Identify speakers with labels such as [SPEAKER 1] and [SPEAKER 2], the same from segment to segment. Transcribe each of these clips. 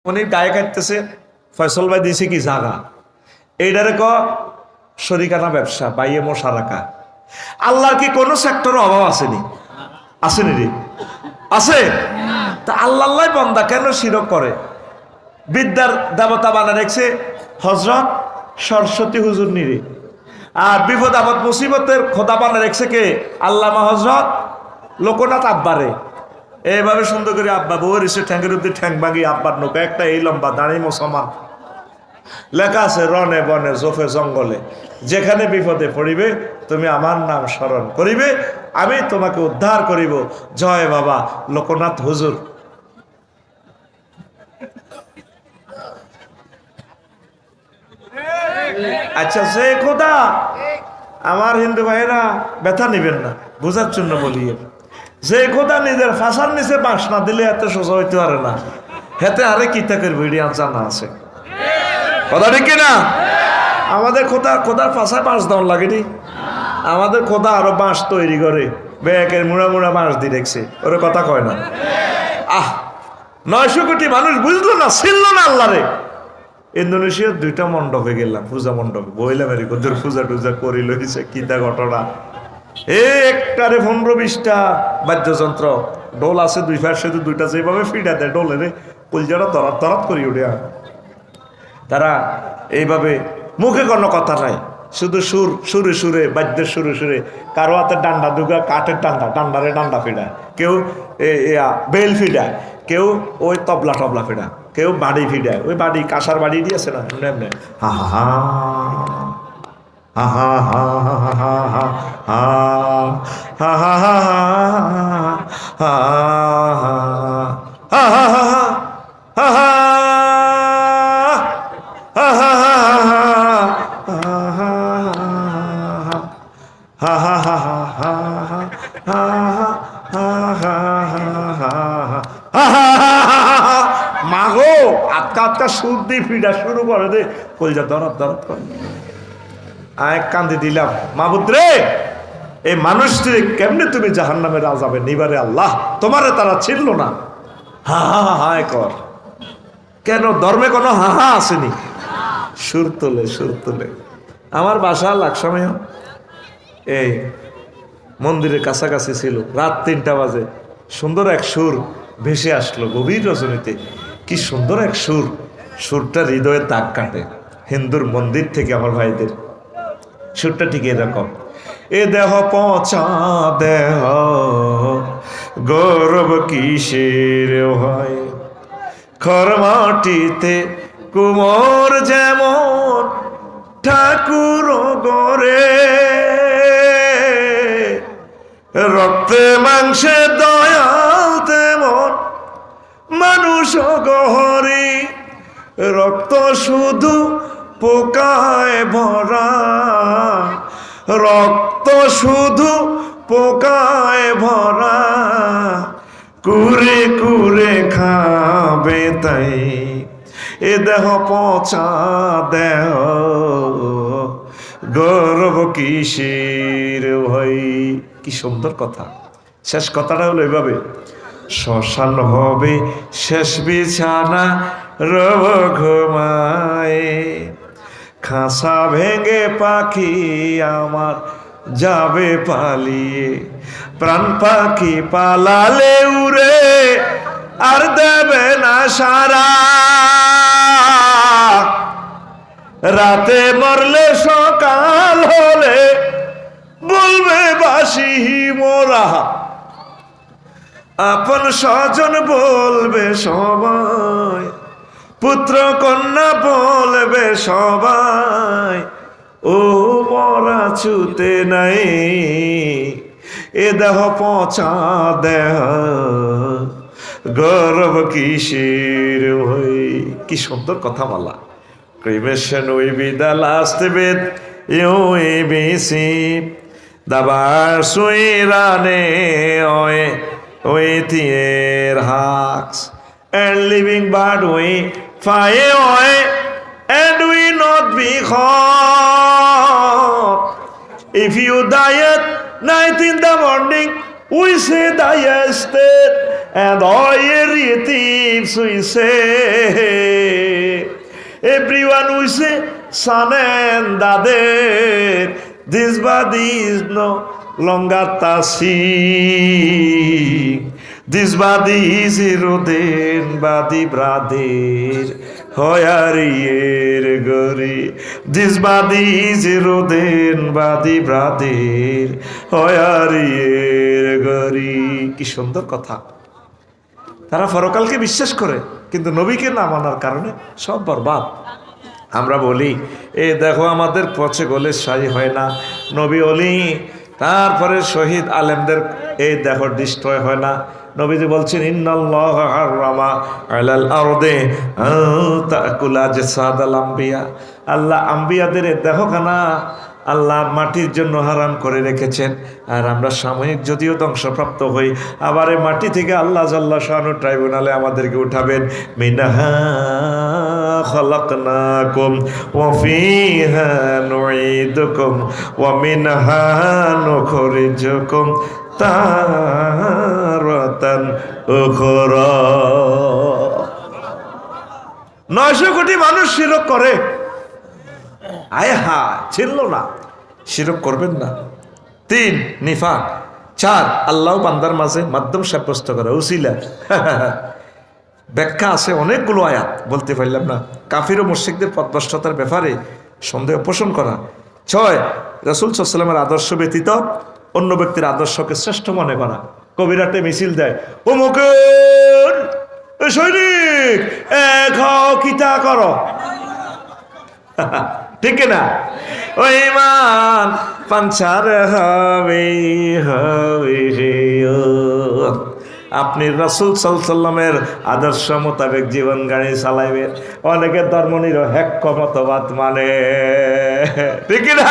[SPEAKER 1] উনি গায়ে কাটতেছে, ফয়সল ভাই দিয়েছে কি জাগা, এইটারে শরিকানা ব্যবসা বাইয়ে মশা রাখা। আল্লাহর কি কোনো সেক্টরের অভাব আসেনি? আসেনি রে? আছে। তা আল্লাহ বন্দা কেন শিরক করে? বিদ্যার দেবতা বানা রেখেছে হজরত সরস্বতী হুজুর নিরে, আর বিপদ আপদ মুসিবতের খোদা বানা রেখেছে কে? আল্লামা হজরত লোকনাথ আব্বারে। এইভাবে সুন্দর করে আব্বা বউয়ের এসে ঠ্যাঙ্গের উদ্দি ঠ্যাং ভাঙি আব্বার নৌকা একটা এই লম্বা দাঁড়িয়ে মুসলমান লেখা আছে, রনে বনে জোফে জঙ্গলে যেখানে বিপদে পড়িবে তুমি আমার নাম স্মরণ করিবে, আমি তোমাকে উদ্ধার করিব, জয় বাবা লোকনাথ হুজুর। আচ্ছা, সে খোদা আমার হিন্দু ভাইরা ব্যথা নিবেন না, বোঝার জন্য বলি, যে খোদা নিজের ফাঁসার নিচে বাঁশ না দিলে এত সোজা হইতে পারে না, হেতে আরে কিতাকের ভিডিও জানা আছে কথা ঠিক না? আমাদের খোদার ফাঁসায় বাঁশ দেওয়ার লাগেনি, আমাদের খোদা আরো বাঁশ তৈরি করে ব্যাগের মুড়া মুড়া বাঁশ দিয়ে রেখেছে, ওরে কথা কয় না। 900 কোটি মানুষ বুঝলো না, ছিল না আল্লাহরে। ইন্দোনেশিয়ার 2টা মণ্ডপে গেলাম, পূজা মণ্ডপে বইলাম, এর পূজা টুজা করি লইছে কিতা ঘটনা। একটারে 15-20টা বাদ্যযন্ত্র, ডোল আছে 2 পাশে, 2টা যেভাবে ফিডা দেয় ডোলের কলজাটা তরাত তরাত করি উঠে। তারা এইভাবে মুখে কোনো কথা নাই, শুধু সুরে সুরে বাদ্যের সুরে সুরে, কারো হাতে ডান্ডা দুগা কাঠের ডান্ডারে ডান্ডা ফিডা, কেউ বেল ফিডা, কেউ ওই তবলা ফিডা, কেউ বাড়ি ফিডায়, ওই বাড়ি কাঁসার বাড়ি দিয়েছে না এমনি হা হা হা হা হা হা হা হা হা হা হা মাগো আটকা আটকা সুর দিয়ে ফিডা শুরু করে দে, কলজা দরদ দরদ করে। এক কান্দি দিলাম, মাহবুদ রে, এই মানুষটির কেমনে তুমি জাহান্নামের আযাবে নিবারে আল্লাহ, তোমারে তারা ছিল না। হা হা হা কর কেন? ধর্মে কোনো হা হা আসেনি। সুর তোলে। আমার বাসা লাকসামেও এই মন্দিরের কাছাকাছি ছিল, রাত 3টা বাজে সুন্দর এক সুর ভেসে আসলো গভীর রজনীতে। কি সুন্দর এক সুরটা হৃদয়ে দাগ কাটে। হিন্দুর মন্দির থেকে আমার ভাইদের সুরটা ঠিক এরকম, এ দেহ পচা দেহ গৌরব কিসের হয়, খর মাটিতে কুমোর যেমন ঠাকুর গরে, রক্তে মাংসে দয়াল তেমন মানুষ গহরি, রক্ত শুধু পোকায় ভরা, রক্ত শুধু পোকায় ভরা, কুরে কুরে খাবে তাই এ দেহ পচা দেহ গৌরব কিসের ভাই। কি সুন্দর কথা। শেষ কথাটা হলো এইভাবে, শ্মশান হবে শেষ বিছানা রব ঘুমায়, খাঁচা ভেঙে পাখি আমার যাবে পালিয়ে, প্রাণ পাখি পালালে উড়ে আর দেবে না সারা, রাতে মরলে সকাল হলে বলবে বাসি মোরা, আপন স্বজন বলবে সবাই, পুত্র কন্যা বলবে সবাই, ও মরা ছুতে নাই এ দেহ পচা দেহ গৌরব কিসের হই। কি সুন্দর কথা বলা। Cremation will be the last bit you will be see, the bars we run away with your hearts, and living but we fly away and we not be caught. If you die at night in the morning, We say that yesterday and all relatives we say. Everyone we say, son and daughter, this body is no longer tasing. This body is eroding body brother. Hoyarier gori. This body is eroding body brother. Hoyarier gori. কি সুন্দর কথা। তারা পরকালকে বিশ্বাস করে কিন্তু নবীকে না মানার কারণে সব বরবাদ। আমরা বলি এই দেখো আমাদের পচে গলে সাই হয় না, নবী ওলি তারপরে শহীদ আলেমদের এই দেখো ডিস্ট্রয় হয় না। নবীজি বলছেন ইন্নাল্লাহ হারামা আলাল আরদে তাকুলা জাসাদাল আম্বিয়া, আল্লাহ আম্বিয়াদের দেখো খানা আল্লাহ মাটির জন্য হারাম করে রেখেছেন। আর আমরা সাময়িক যদিও ধ্বংসপ্রাপ্ত হই, আবার এই মাটি থেকে আল্লাহ জাল্লা শানু ট্রাইব্যুনালে আমাদেরকে উঠাবেন। মিনহা খালাকনাকুম ওয়া ফিহা নুঈদুকুম ওয়া মিনহা নুখরিজুকুম তারাতান উখরা। 900 কোটি মানুষ শিরক করে, আয় হা ছিল না, শিরক করবেন না। 3 নিফাক। 4 আল্লাহ বান্দার মাঝে মাধ্যম সাব্যস্ত করা, উসিলা। ব্যাখ্যা আছে অনেকগুলো আয়াত, বলতে পারলাম না। কাফির ও মুশরিকদের পথভ্রষ্টতার ব্যাপারে সন্দেহ পোষণ করা। 6 রাসূল সাল্লাল্লাহু আলাইহি ওয়াসাল্লামের আদর্শ ব্যতীত অন্য ব্যক্তির আদর্শকে শ্রেষ্ঠ মনে করা। কবিরাটে মিছিল দেয়, ও মুকুল সৈনিক খাও কিতা করো, ঠিক না? ও ইমান পাঞ্চার হবে হবে। আপনি রাসূল সাল্লাল্লাহু আলাইহি ওয়াসাল্লামের আদর্শ মোতাবেক জীবন গাড়ি চালাইবেন। অনেকে ধর্মনিরপেক্ষ মতবাদ মানে, ঠিক না?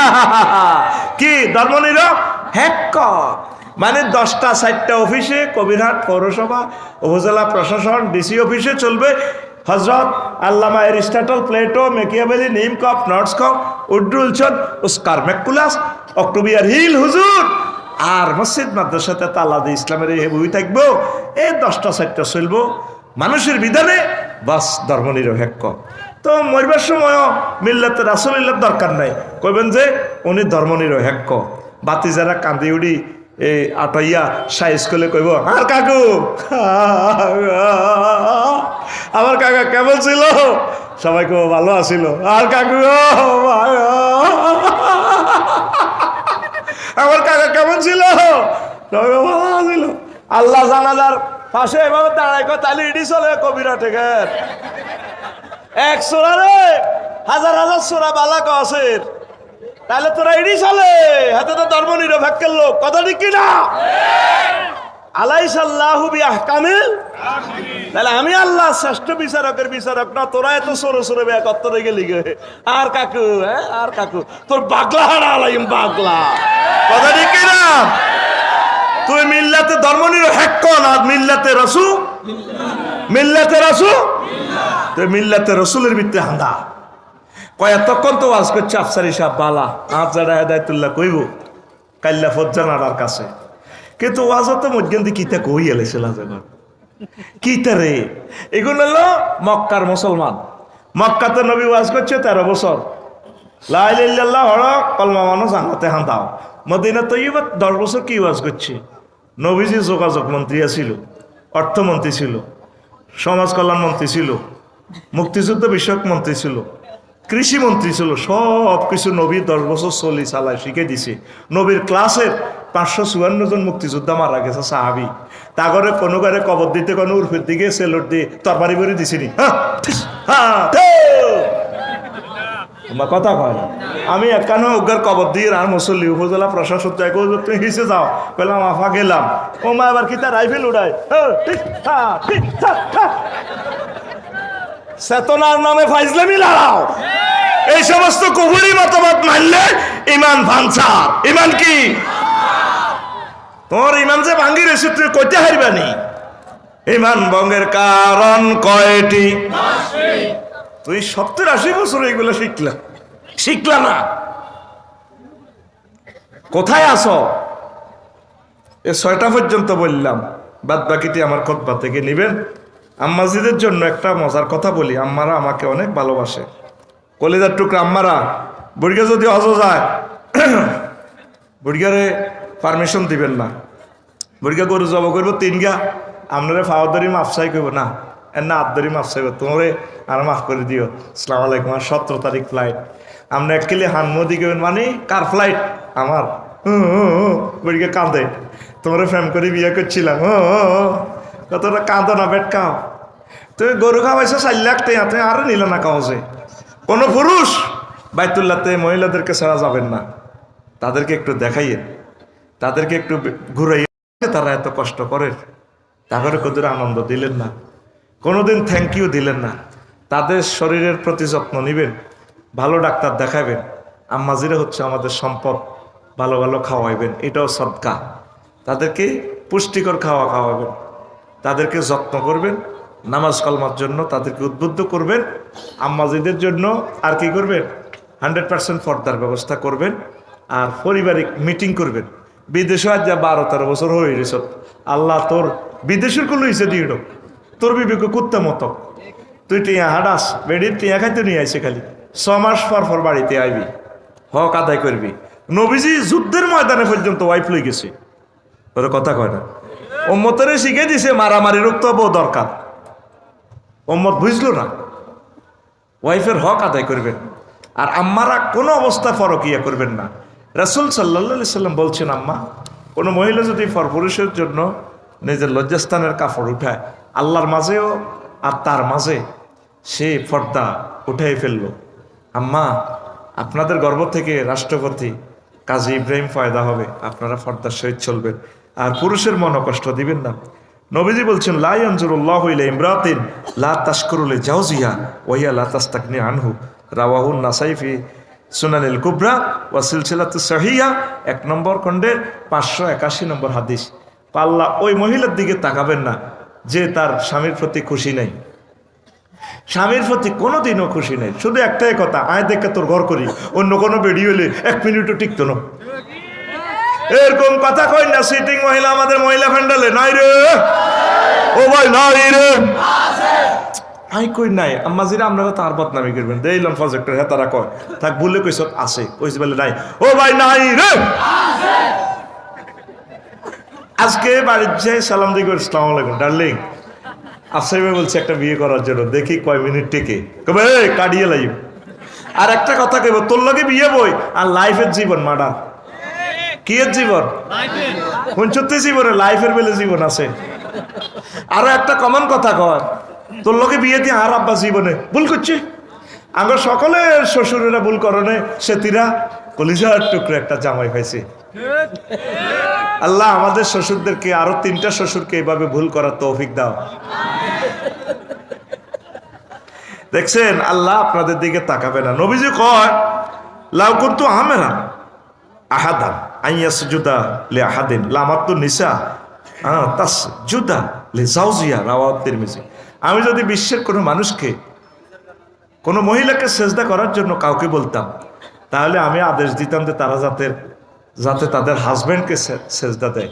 [SPEAKER 1] কি ধর্মনিরপেক্ষ মানে 10টা 4টা অফিসে, কবিরহাট পৌরসভা, উপজেলা প্রশাসন, ডিসি অফিসে চলবে হজরত আল্লামা এরিস্টটল, প্লেটো, মেকিয়াভেলি, নিমকপ, নর্সকপ, উড্রুলচন, ওস্কার ম্যাকুলাস, অক্টোবিয়ার হিল হুজুর। আর মসজিদ মাদ্রাসাতে তালা দিয়ে ইসলামের এই বই থাকবো। এই 10টা 4টা চলবো মানুষের বিধানে, বাস ধর্মনিরপেক্ষ। তো মরবার সময়ও মিল্লাতে রাসূলুল্লাহর দরকার নাই, কইবেন যে উনি ধর্মনিরপেক্ষ। বাতি যারা কান্দি উড়ি এই আটাইয়া সাইজ করলে কইব, আর কাকু আমার কাকা কেমন ছিল? সবাই কেউ ভালো আছিল। আর কাকু আমার কাকা কেমন ছিল? সবাই ভালো আছিল। আল্লাহ জানালার পাশে এভাবে দাঁড়ায় তাহলে ইডি চলে কবিরা থেকে 1 সোরা রে, হাজার হাজার সোরা বালা কসের, তাহলে তোরা ইডি চলে হাতে তো ধর্মনিরপেক্ষের লোক, কথা ঠিক কিনা? আলাইসাল্লাহু বিআহকামিল। তাহলে আমি আল্লাহ শ্রেষ্ঠ বিচারকের বিচারক না, তোরা এত সরো সরো ব্যাগ কত্তরে গেলি গে। আর কাকু, হ্যাঁ আর কাকু, তোর বাগলা হারা আলাইম বাগলা, কথা ঠিক কিনা? তুই মিল্লাতে ধর্মনিরপেক্ষ না, মিল্লাতে রাসূল, মিল্লাতে রাসূল, তুই মিল্লাতে রাসূলের ভিতরে হাঁদা। কয়েকক্ষণ তো ওয়াজ করছে আফসারি সাহেব বালা, আজ যারা হেদায়তুল্লাহ কইব কাল্লা ফজ্জানার কাছে, কিন্তু ওয়াজও তো মধ্যে কিতা কই এলেছিল যখন কিতা রে। এগুলো হলো মক্কার মুসলমান। মক্কাতে নবী ওয়াজ করছে 13 বছর, লা ইলাহা ইল্লাল্লাহ হড়ক কলমা মানুষ আঙ্গাতে হাঁদাও। মদিনা তৈয়বা 10 বছর কি ওয়াজ করছে। নবীজি যোগাযোগ মন্ত্রী ছিল, অর্থমন্ত্রী ছিল, সমাজ কল্যাণ মন্ত্রী ছিল, মুক্তিযুদ্ধ বিষয়ক মন্ত্রী ছিল, কৃষি মন্ত্রী ছিল। সব কিছু নবী 10 বছর চলি চালায় শিখে দিছে। নবীর ক্লাসের 554 জন মুক্তিযোদ্ধা মারা গেছে সাহাবি। তাগরে কোনো গারে কবর দিতে কোনো উর্ফের দিকে সেলট দিয়ে তরবারি বেরিয়ে দিছিনি। কথা কয় না, আমি একখানে উগার কবর দিয়ে আর মুসল্লি উপজেলা প্রশাসন তুমি হিসে যাও পেলাম আফা গেলাম, ও মা এবার কি তার রাইফেল উড়ায়। চেতনার নামে ফাইজলামি লড়াও। এই সমস্ত কুফরি মতবাদ মানলে ইমান ভাঙছার। ইমান কি? তোর ইমান যে ভাঙ্গি রেছে তুই কইতে হারবানি। ইমান ভঙ্গের কারণ কয়টি? তুই 70-80 বছর এগুলো শিখলা না। কোথায় আছো? এ 6টা পর্যন্ত বললাম, বাদ বাকিটি আমার খুতবা থেকে নেবেন। আম্মাজিদের জন্য একটা মজার কথা বলি, আম্মারা আমাকে অনেক ভালোবাসে, কলিজার টুকরা আম্মারা। বুড়িয়া যদি হজ যায়, বুড়িয়ারে পারমিশন দিবেন না। বুড়িয়া গরু জব করবো 3 গা, আপনারা ফাওয়াদারি মাফসাই করবো না, এর না আদরি মাফ চাইব, তোমারে আর মাফ করে দিও। আসসালামু আলাইকুম, আর 17 তারিখ ফ্লাইট। আপনি এককেলে হানমদি করবেন, মানে কার ফ্লাইট? আমার। বুড়িকে কাঁদে, তোমারে ফ্যাম করে বিয়ে করছিলাম, কতটা কাঁদো না বেট কাও। তুমি গরু খাওয়াইছো 4 লাখ টাকা, তুমি আরো নিল না কাউজে। কোনো পুরুষ বাইতুল্লাহতে মহিলাদেরকে ছাড়া যাবেন না। তাদেরকে একটু দেখাইয়েন, তাদেরকে একটু ঘুরাইয়ে, তারা এত কষ্ট করে, তারপরে কতটা আনন্দ দিলেন না, কোনোদিন থ্যাংক ইউ দিলেন না। তাদের শরীরের প্রতি যত্ন নেবেন, ভালো ডাক্তার দেখাবেন। আম্মাজিরা হচ্ছে আমাদের সম্পদ, ভালো ভালো খাওয়াইবেন, এটাও সদকা। তাদেরকে পুষ্টিকর খাওয়াবেন, তাদেরকে যত্ন করবেন, নামাজ কালমার জন্য তাদেরকে উদ্বুদ্ধ করবেন। আম্মাজিদের জন্য আর কি করবেন? 100% পর্দার ব্যবস্থা করবেন, আর পারিবারিক মিটিং করবেন। বিদেশে আজ যা 12-13 বছর হয়ে গেছ, আল্লাহ তোর বিদেশের কোনো হয়েছে দিয়ে তোর বিবেকে কুত্তা মতো, তুই টিয়া হাডাস, বেডির টিয়া খাইতে নিয়ে আইসে, খালি 6 মাস পর বাড়িতে আইবি, হক আদায় করবি। নবীজি যুদ্ধের ময়দানে পর্যন্ত ওয়াইফ লই গেছে, ওর কথা কয় না। উম্মতরে শিখে দিছে মারামারি রুখতে বউ দরকার, উম্মত বুঝলো না। ওয়াইফের হক আদায় করবেন, আর আম্মারা কোনো অবস্থা ফরকিয়া করবেন না। রাসূল সাল্লাল্লাহু আলাইহি সাল্লাম বলছেন, আম্মা কোনো মহিলা যদি পরপুরুষের জন্য নিজের লজ্জাস্থানের কাপড় উঠায়, আল্লাহর মাঝেও আর তার মাঝে সে পর্দা উঠাই ফেললো। আম্মা আপনাদের গর্ভ থেকে রাষ্ট্রপতি কাজী ইব্রাহিম পয়দা হবে, আপনারা পর্দার সহিত চলবেন, আর পুরুষের মন কষ্ট দিবেন না। নবীজি বলছেন, লা ইয়ানজুরুল্লাহু ইলা ইমরাতিন লা তাশকুরু লিজাওজিহা ওয়া হিয়া লা তাস্তাগনি আনহু, রাওয়াহু নাসাই ফি সুনানিল কুবরা ওয়া সিলসিলাতুস সহিহা, 1 নম্বর খণ্ডের 581 নম্বর হাদিস। আল্লাহ ওই মহিলার দিকে তাকাবেন না যে তার স্বামীর প্রতি খুশি নেই, স্বামীর প্রতি কোনোদিনও খুশি নেই। শুধু একটাই কথা, আয় দেখে তোর ঘর করি, অন্য কোনো বেরিয়ে হলে 1 মিনিটও টিকতো না। এরকম কথা কই না সিটিং মহিলা আমাদের মহিলা ফ্যান্ডালে নাই রে, ও ভাই নাই রে, আই কই নাই। আম্মাজিরা আপনারা তার বদনামি করবেন, দেইলাম প্রজেক্টর হ্যাঁ তারা কয় থাক, বললে কইস আছে, কইস বলে নাই, ও ভাই নাই রে। আজকে বাড়ির যে সালাম দিকে, আসসালামু আলাইকুম ডার্লিং, আফসাই ভাই বলছে একটা বিয়ে করার জন্য, দেখি কয় মিনিট টেকে, কবে কাটিয়ে লাইব। আর একটা কথা কইব, তোর লগে বিয়ে বই আর লাইফের জীবন মাডা, কি এর জীবন? 75 জীবনে লাইফের বেলে জীবন আছে। আরো একটা কমন কথা কর, তোর লোকে বিয়ে দিয়ে আর আব্বা জীবনে ভুল করছে। আমার সকলের শ্বশুরেরা ভুল করনে, সেতিরা কলিজার টুকরো একটা জামাই পাইছে। আল্লাহ আমাদের শ্বশুরদেরকে, আরো 3টা শ্বশুরকে এইভাবে ভুল করার তৌফিক দাও। দেখছেন, আল্লাহ আপনাদের দিকে তাকাবে না। নবীজি কয়, লাউ কুনতু আমেরা আহাদান আইয়াসজুদা লি আহাদিন লামাতু নিসা তাসজুদা লি জাওজিয়া, রাওয়াহু তিরমিজি। আমি যদি বিশ্বের কোনো মানুষকে, কোনো মহিলাকে সেজদা করার জন্য কাউকে বলতাম, তাহলে আমি আদেশ দিতাম যে তারা যাতে তাদের হাজবেন্ডকে সেজদা দেয়।